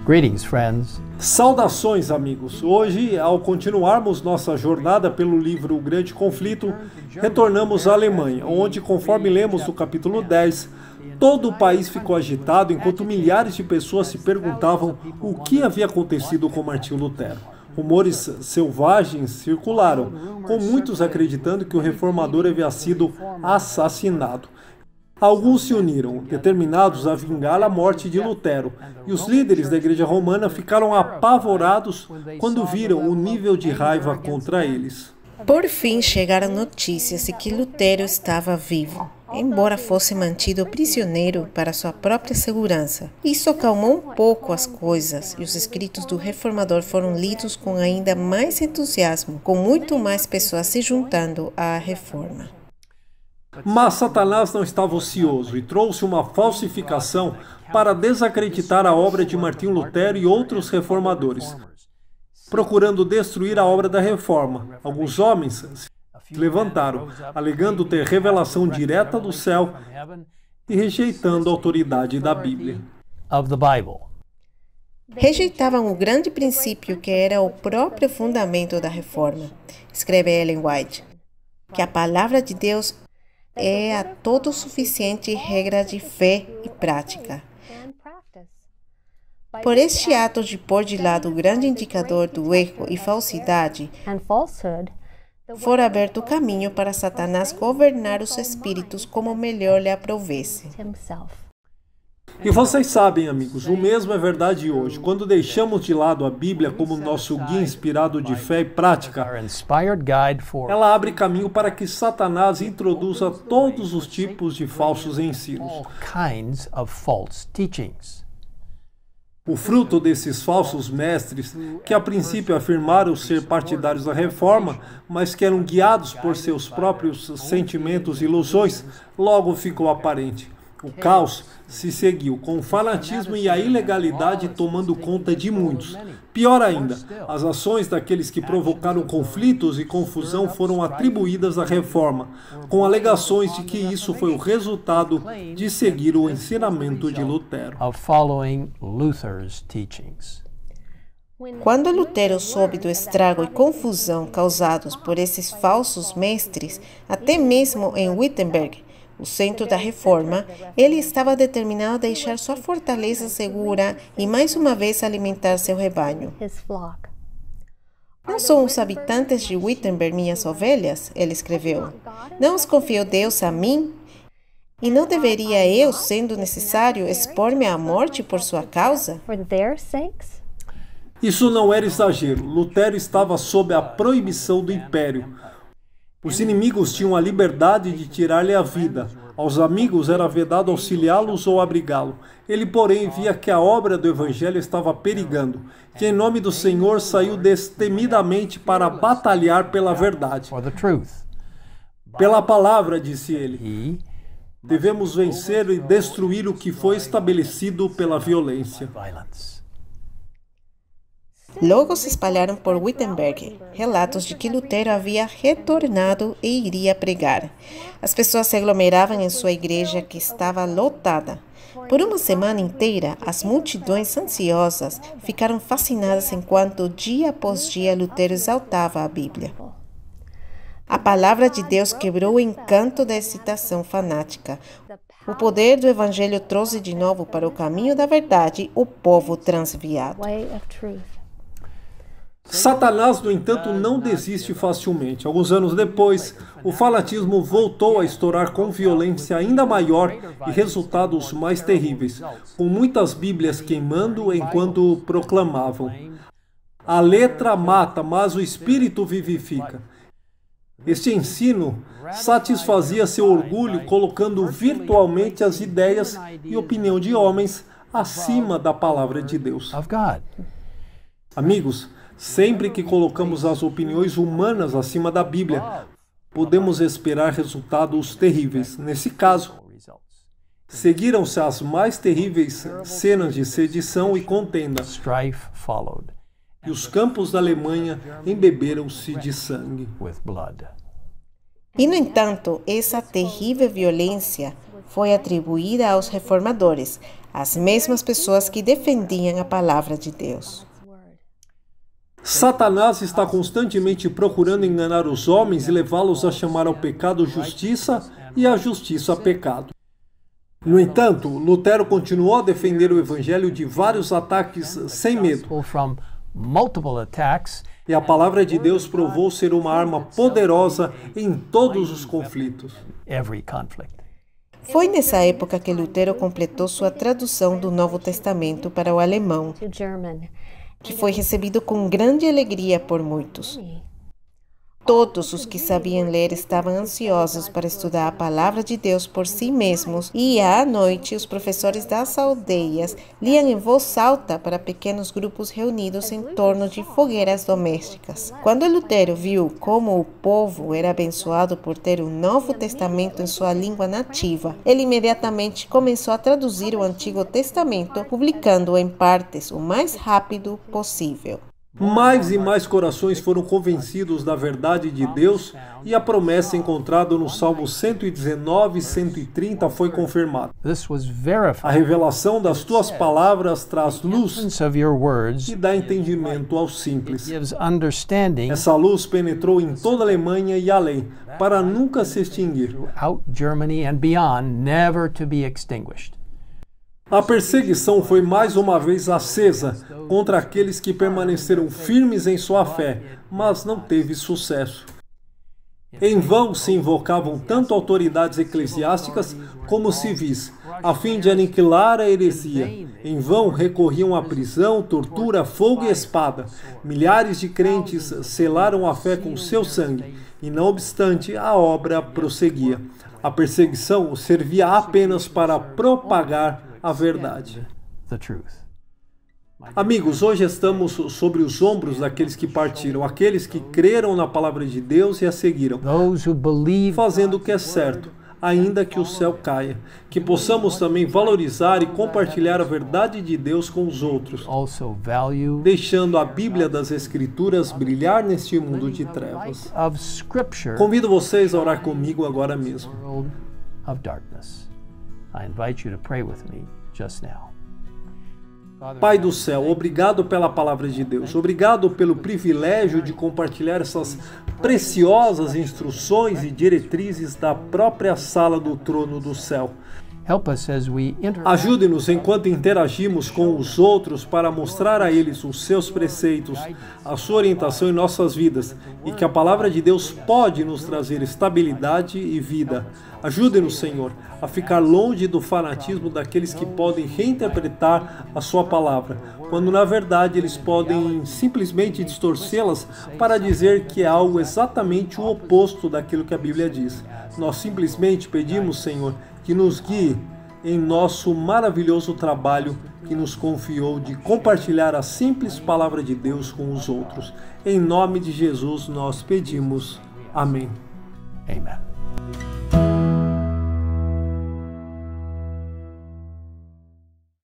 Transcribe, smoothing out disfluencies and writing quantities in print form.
Greetings, friends. Saudações, amigos! Hoje, ao continuarmos nossa jornada pelo livro O Grande Conflito, retornamos à Alemanha, onde, conforme lemos no capítulo 10, todo o país ficou agitado enquanto milhares de pessoas se perguntavam o que havia acontecido com Martinho Lutero. Rumores selvagens circularam, com muitos acreditando que o reformador havia sido assassinado. Alguns se uniram, determinados a vingar a morte de Lutero, e os líderes da Igreja Romana ficaram apavorados quando viram o nível de raiva contra eles. Por fim, chegaram notícias de que Lutero estava vivo, embora fosse mantido prisioneiro para sua própria segurança. Isso acalmou um pouco as coisas, e os escritos do reformador foram lidos com ainda mais entusiasmo, com muito mais pessoas se juntando à reforma. Mas Satanás não estava ocioso e trouxe uma falsificação para desacreditar a obra de Martinho Lutero e outros reformadores, procurando destruir a obra da reforma. Alguns homens se levantaram, alegando ter revelação direta do céu e rejeitando a autoridade da Bíblia. Rejeitavam o grande princípio que era o próprio fundamento da reforma, escreve Ellen White, que a palavra de Deus é a todo suficiente regra de fé e prática. Por este ato de pôr de lado o grande indicador do erro e falsidade, fora aberto o caminho para Satanás governar os espíritos como melhor lhe aprovesse. E vocês sabem, amigos, o mesmo é verdade hoje. Quando deixamos de lado a Bíblia como nosso guia inspirado de fé e prática, ela abre caminho para que Satanás introduza todos os tipos de falsos ensinos. O fruto desses falsos mestres, que a princípio afirmaram ser partidários da reforma, mas que eram guiados por seus próprios sentimentos e ilusões, logo ficou aparente. O caos se seguiu, com o fanatismo e a ilegalidade tomando conta de muitos. Pior ainda, as ações daqueles que provocaram conflitos e confusão foram atribuídas à reforma, com alegações de que isso foi o resultado de seguir o ensinamento de Lutero. Quando Lutero soube do estrago e confusão causados por esses falsos mestres, até mesmo em Wittenberg, o centro da reforma, ele estava determinado a deixar sua fortaleza segura e mais uma vez alimentar seu rebanho. Não são os habitantes de Wittenberg minhas ovelhas? Ele escreveu. Não os confiou Deus a mim? E não deveria eu, sendo necessário, expor-me à morte por sua causa? Isso não era exagero. Lutero estava sob a proibição do império. Os inimigos tinham a liberdade de tirar-lhe a vida. Aos amigos era vedado auxiliá-los ou abrigá-lo. Ele, porém, via que a obra do Evangelho estava perigando, que em nome do Senhor saiu destemidamente para batalhar pela verdade. Pela palavra, disse ele, devemos vencer e destruir o que foi estabelecido pela violência. Logo se espalharam por Wittenberg relatos de que Lutero havia retornado e iria pregar. As pessoas se aglomeravam em sua igreja, que estava lotada. Por uma semana inteira, as multidões ansiosas ficaram fascinadas enquanto, dia após dia, Lutero exaltava a Bíblia. A palavra de Deus quebrou o encanto da excitação fanática. O poder do Evangelho trouxe de novo para o caminho da verdade o povo transviado. Satanás, no entanto, não desiste facilmente. Alguns anos depois, o fanatismo voltou a estourar com violência ainda maior e resultados mais terríveis, com muitas Bíblias queimando enquanto proclamavam: a letra mata, mas o espírito vivifica. Este ensino satisfazia seu orgulho, colocando virtualmente as ideias e opinião de homens acima da palavra de Deus. Amigos, sempre que colocamos as opiniões humanas acima da Bíblia, podemos esperar resultados terríveis. Nesse caso, seguiram-se as mais terríveis cenas de sedição e contenda, e os campos da Alemanha embeberam-se de sangue. E, no entanto, essa terrível violência foi atribuída aos reformadores, as mesmas pessoas que defendiam a palavra de Deus. Satanás está constantemente procurando enganar os homens e levá-los a chamar ao pecado justiça e à justiça pecado. No entanto, Lutero continuou a defender o evangelho de vários ataques sem medo. E a palavra de Deus provou ser uma arma poderosa em todos os conflitos. Foi nessa época que Lutero completou sua tradução do Novo Testamento para o alemão, que foi recebido com grande alegria por muitos. Todos os que sabiam ler estavam ansiosos para estudar a palavra de Deus por si mesmos, e à noite os professores das aldeias liam em voz alta para pequenos grupos reunidos em torno de fogueiras domésticas. Quando Lutero viu como o povo era abençoado por ter o Novo Testamento em sua língua nativa, ele imediatamente começou a traduzir o Antigo Testamento, publicando-o em partes o mais rápido possível. Mais e mais corações foram convencidos da verdade de Deus e a promessa encontrada no Salmo 119 e 130 foi confirmada. A revelação das tuas palavras traz luz e dá entendimento aos simples. Essa luz penetrou em toda a Alemanha e além, para nunca se extinguir. A perseguição foi mais uma vez acesa contra aqueles que permaneceram firmes em sua fé, mas não teve sucesso. Em vão se invocavam tanto autoridades eclesiásticas como civis, a fim de aniquilar a heresia. Em vão recorriam à prisão, tortura, fogo e espada. Milhares de crentes selaram a fé com seu sangue, e não obstante, a obra prosseguia. A perseguição servia apenas para propagar a verdade. Amigos, hoje estamos sobre os ombros daqueles que partiram, aqueles que creram na palavra de Deus e a seguiram, fazendo o que é certo, ainda que o céu caia. Que possamos também valorizar e compartilhar a verdade de Deus com os outros, deixando a Bíblia das Escrituras brilhar neste mundo de trevas. Convido vocês a orar comigo agora mesmo. Pai do céu, obrigado pela palavra de Deus, obrigado pelo privilégio de compartilhar essas preciosas instruções e diretrizes da própria sala do trono do céu. Ajude-nos enquanto interagimos com os outros para mostrar a eles os seus preceitos, a sua orientação em nossas vidas, e que a palavra de Deus pode nos trazer estabilidade e vida. Ajude-nos, Senhor, a ficar longe do fanatismo daqueles que podem reinterpretar a sua palavra, quando na verdade eles podem simplesmente distorcê-las para dizer que é algo exatamente o oposto daquilo que a Bíblia diz. Nós simplesmente pedimos, Senhor, que nos guie em nosso maravilhoso trabalho que nos confiou de compartilhar a simples palavra de Deus com os outros. Em nome de Jesus nós pedimos. Amém. Amen.